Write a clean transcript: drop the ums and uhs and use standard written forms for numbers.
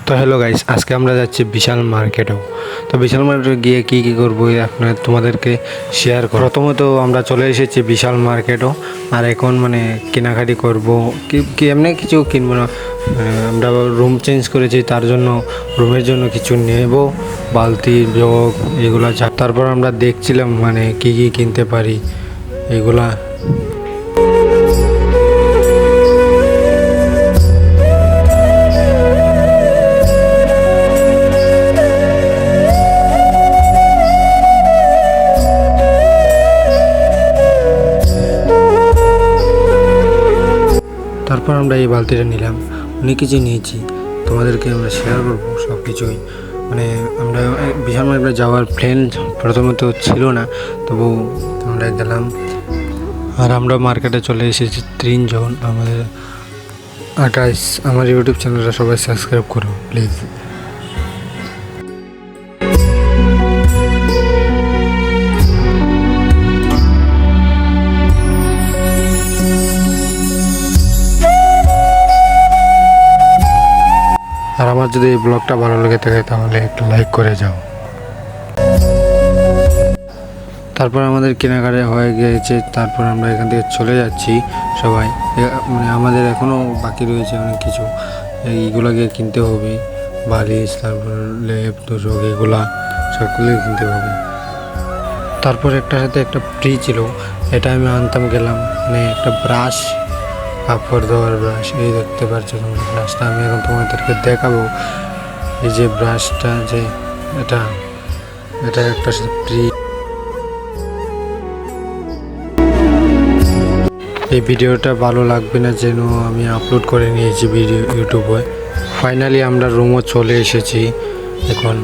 তো hello guys, আজকে আমরা যাচ্ছি বিশাল মার্কেটেও। তো বিশাল মার্কেটে গিয়ে কী করবো আপনার তোমাদেরকে শেয়ার করো। প্রথমত আমরা চলে এসেছি বিশাল মার্কেটও, আর এখন কেনাকাটি করব কি এমনি কিছু কিনবো না। আমরা রুম চেঞ্জ করেছি, তার জন্য রুমের জন্য কিছু নেব, বালতি জগ এগুলো। তারপর আমরা দেখছিলাম কি কিনতে পারি এগুলা। তারপর আমরা এই বালতিটা নিলাম, অনেক কিছু নিয়েছি, তোমাদেরকে আমরা শেয়ার করবো সব কিছুই। আমরা বিশাল মার্কেটে যাওয়ার প্ল্যান প্রথমত ছিল না, তবু আমরা গেলাম। আর আমরা মার্কেটে চলে এসেছি 3 জন, আমাদের 28। আমার ইউটিউব চ্যানেলটা সবাই সাবস্ক্রাইব করো প্লিজ। আর আমার যদি এই ব্লগটা ভালো লেগে থাকে তাহলে একটু লাইক করে যাও। তারপর আমাদের কেনাকাটা হয়ে গিয়েছে, তারপর আমরা এখান থেকে চলে যাচ্ছি সবাই। আমাদের এখনও বাকি রয়েছে অনেক কিছু, এইগুলোকে কিনতে হবে, বালিশ, তারপর লেপ তোষক এগুলা সবগুলোই কিনতে হবে। তারপর একটার সাথে একটা ফ্রি ছিল, এটা আমি আনতাম গেলাম। একটা ব্রাশ, কাপড় ধোয়ার ব্রাশ, এই দেখতে পাচ্ছ তোমরা ব্রাশটা। আমি এখন তোমাদেরকে দেখাবো এই যে ব্রাশটা, যে এটা একটা ফ্রি। এই ভিডিওটা ভালো লাগবে না যেন আমি আপলোড করে নিয়েছি ভিডিও ইউটিউবে। ফাইনালি আমরা রুমও চলে এসেছি এখন।